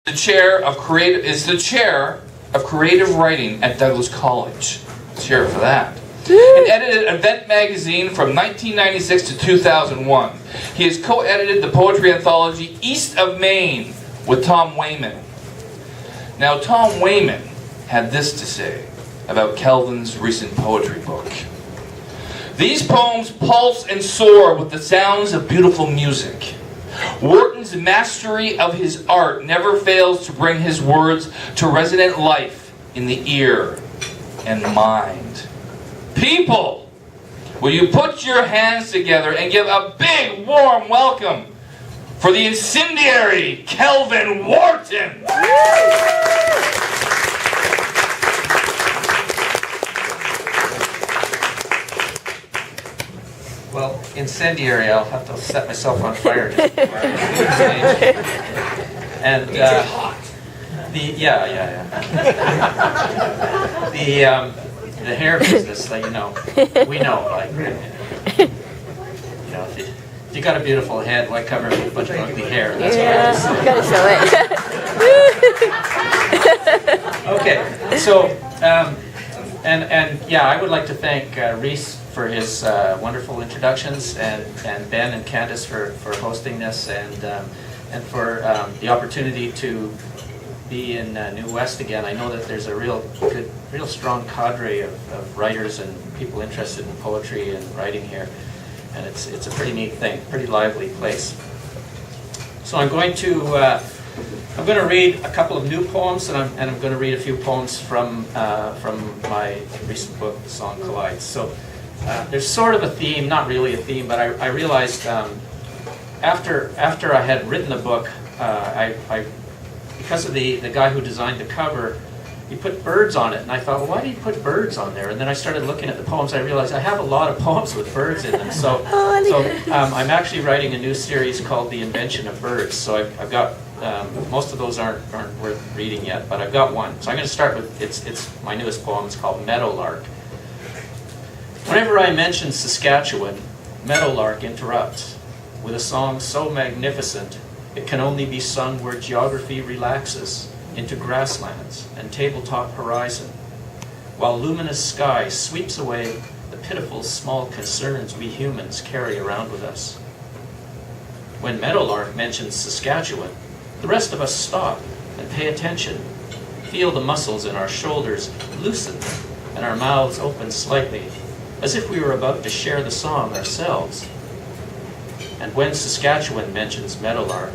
is the chair of creative writing at Douglas College. Let's hear it for that. And edited Event magazine from 1996 to 2001. He has co-edited the poetry anthology East of Maine with Tom Wayman. Now, Tom Wayman had this to say about Kelvin's recent poetry book. These poems pulse and soar with the sounds of beautiful music. Wharton's mastery of his art never fails to bring his words to resonant life in the ear and mind. People, will you put your hands together and give a big warm welcome for the incendiary Kelvin Wharton? Well, incendiary, I'll have to set myself on fire. And the hair business, like, we know, like, if you got a beautiful head, why cover it with a bunch of ugly hair? That's what I just say. Gotta show it. Okay, so I would like to thank Reese for his wonderful introductions, and Ben and Candace for hosting this, and for the opportunity to be in New West again. I know that there's a real strong cadre of writers and people interested in poetry and writing here, and it's a pretty neat thing, pretty lively place. So I'm going to read a couple of new poems, and I'm going to read a few poems from my recent book, The Song Collides. So there's sort of a theme, not really a theme, but I realized after I had written the book, because of the guy who designed the cover, he put birds on it, and I thought, well, why did he put birds on there? And then I started looking at the poems. I realized I have a lot of poems with birds in them. So I'm actually writing a new series called The Invention of Birds. So I've got most of those aren't worth reading yet, but I've got one. So I'm going to start with it's my newest poem. It's called Meadowlark. Whenever I mention Saskatchewan, Meadowlark interrupts with a song so magnificent it can only be sung where geography relaxes into grasslands and tabletop horizon, while luminous sky sweeps away the pitiful small concerns we humans carry around with us. When Meadowlark mentions Saskatchewan, the rest of us stop and pay attention, feel the muscles in our shoulders loosen and our mouths open slightly, as if we were about to share the song ourselves. And when Saskatchewan mentions Meadowlark,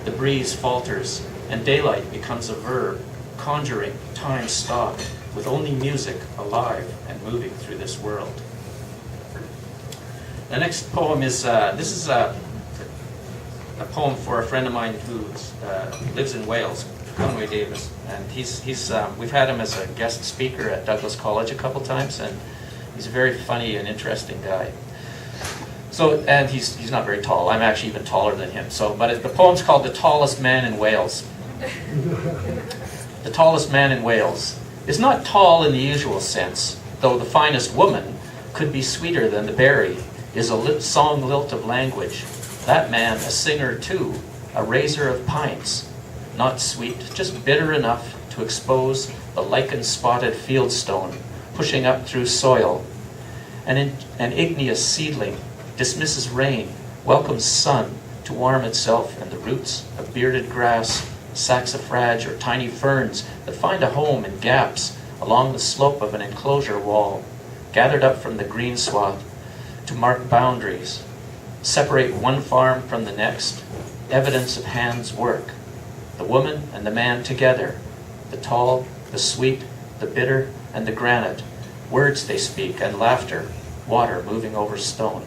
the breeze falters and daylight becomes a verb, conjuring time stopped, with only music alive and moving through this world. The next poem is, this is a poem for a friend of mine who lives in Wales, Conway Davis, and we've had him as a guest speaker at Douglas College a couple times, and he's a very funny and interesting guy. So, and he's not very tall. I'm actually even taller than him. But the poem's called The Tallest Man in Wales. The tallest man in Wales is not tall in the usual sense, though the finest woman could be sweeter than the berry, is a song lilt of language. That man a singer too, a raiser of pints, not sweet, just bitter enough to expose the lichen-spotted fieldstone, pushing up through soil. An igneous seedling dismisses rain, welcomes sun to warm itself in the roots of bearded grass, saxifrage, or tiny ferns that find a home in gaps along the slope of an enclosure wall, gathered up from the green swath to mark boundaries, separate one farm from the next, evidence of hands' work. The woman and the man together, the tall, the sweet, the bitter, and the granite, words they speak and laughter, water moving over stone.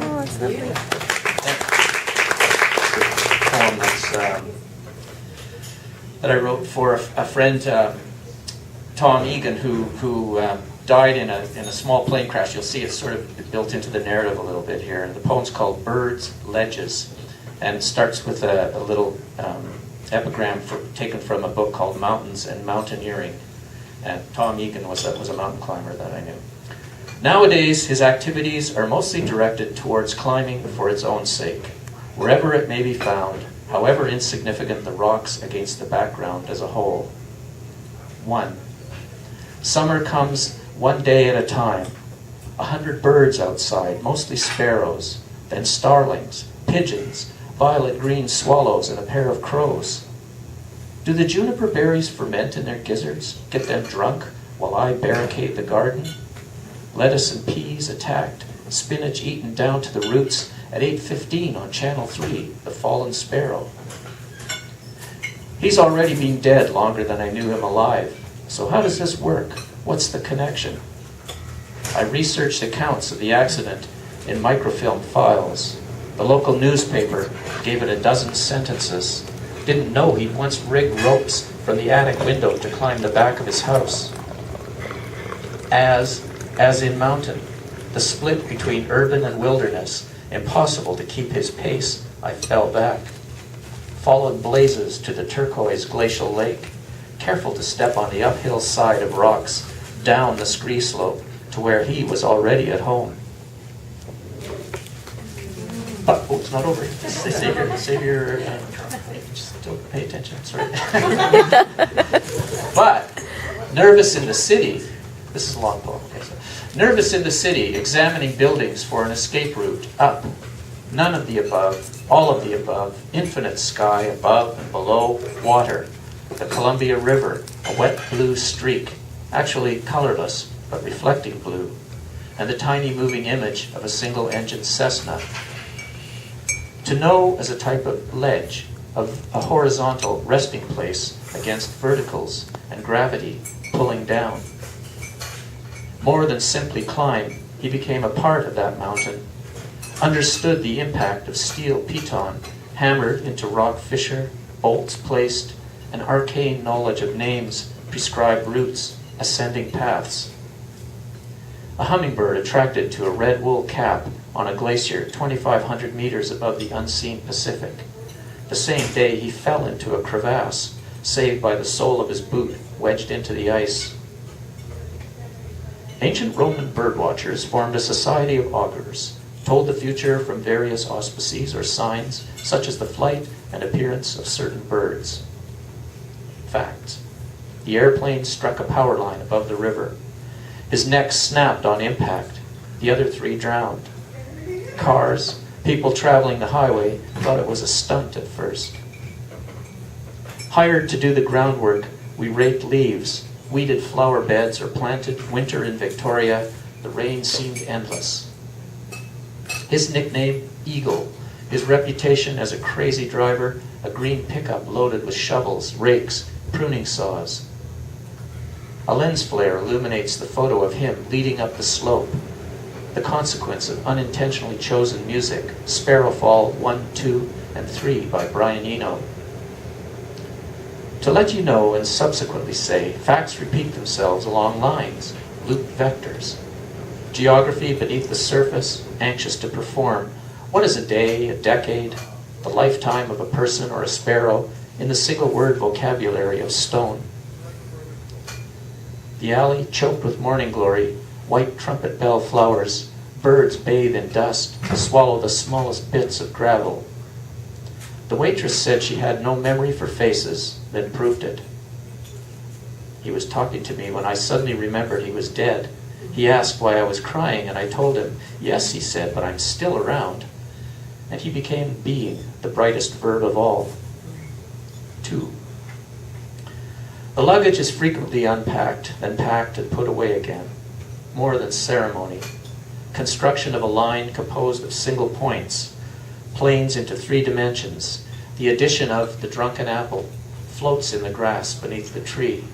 Oh, that's lovely. Poem that I wrote for a friend, Tom Egan, who died in a small plane crash. You'll see it's sort of built into the narrative a little bit here. And the poem's called Birds, Ledges, and it starts with a little epigram taken from a book called Mountains and Mountaineering. And Tom Egan was a mountain climber that I knew. Nowadays, his activities are mostly directed towards climbing for its own sake, wherever it may be found, however insignificant the rocks against the background as a whole. 1. Summer comes one day at a time. 100 birds outside, mostly sparrows, then starlings, pigeons, violet-green swallows, and a pair of crows. Do the juniper berries ferment in their gizzards, get them drunk while I barricade the garden? Lettuce and peas attacked, spinach eaten down to the roots at 8:15 on Channel 3, The Fallen Sparrow. He's already been dead longer than I knew him alive, so how does this work? What's the connection? I researched accounts of the accident in microfilm files. The local newspaper gave it a dozen sentences. Didn't know he'd once rigged ropes from the attic window to climb the back of his house. As in mountain, the split between urban and wilderness, impossible to keep his pace, I fell back. Followed blazes to the turquoise glacial lake, careful to step on the uphill side of rocks, down the scree slope to where he was already at home. But, oh, it's not over. Save your just don't pay attention, sorry. But, nervous in the city, this is a long poem, okay, so. Nervous in the city, examining buildings for an escape route, up. None of the above, all of the above, infinite sky above and below, water. The Columbia River, a wet blue streak, actually colorless, but reflecting blue, and the tiny moving image of a single-engine Cessna. To know as a type of ledge, of a horizontal resting place against verticals and gravity pulling down. More than simply climb, he became a part of that mountain, understood the impact of steel piton hammered into rock fissure, bolts placed, an arcane knowledge of names, prescribed routes, ascending paths. A hummingbird attracted to a red wool cap on a glacier 2,500 meters above the unseen Pacific. The same day he fell into a crevasse, saved by the sole of his boot wedged into the ice. Ancient Roman birdwatchers formed a society of augurs, told the future from various auspices or signs, such as the flight and appearance of certain birds. Facts. The airplane struck a power line above the river. His neck snapped on impact. The other 3 drowned. Cars, people traveling the highway, thought it was a stunt at first. Hired to do the groundwork, we raked leaves, weeded flower beds, or planted winter in Victoria. The rain seemed endless. His nickname, Eagle. His reputation as a crazy driver, a green pickup loaded with shovels, rakes, pruning saws. A lens flare illuminates the photo of him leading up the slope. The consequence of unintentionally chosen music, Sparrowfall 1, 2, and 3 by Brian Eno. To let you know and subsequently say, facts repeat themselves along lines, loop vectors. Geography beneath the surface, anxious to perform. What is a day, a decade, the lifetime of a person or a sparrow in the single-word vocabulary of stone? The alley choked with morning glory, white trumpet bell flowers, birds bathe in dust, swallow the smallest bits of gravel. The waitress said she had no memory for faces, then proved it. He was talking to me when I suddenly remembered he was dead. He asked why I was crying, and I told him, yes, he said, but I'm still around. And he became being, the brightest verb of all. 2. The luggage is frequently unpacked, then packed and put away again. More than ceremony. Construction of a line composed of single points, planes into 3 dimensions, the addition of the drunken apple, floats in the grass beneath the tree.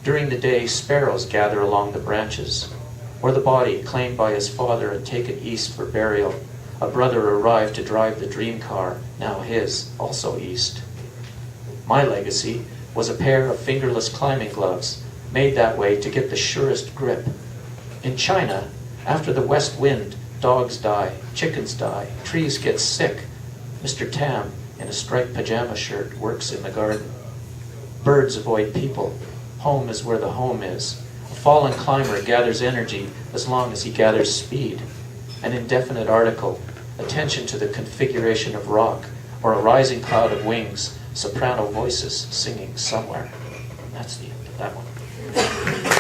During the day, sparrows gather along the branches, or the body claimed by his father and taken east for burial. A brother arrived to drive the dream car, now his, also east. My legacy was a pair of fingerless climbing gloves, made that way to get the surest grip. In China, after the west wind, dogs die, chickens die, trees get sick. Mr. Tam, in a striped pajama shirt, works in the garden. Birds avoid people. Home is where the home is. A fallen climber gathers energy as long as he gathers speed. An indefinite article, attention to the configuration of rock, or a rising cloud of wings, soprano voices singing somewhere. And that's the end of that one.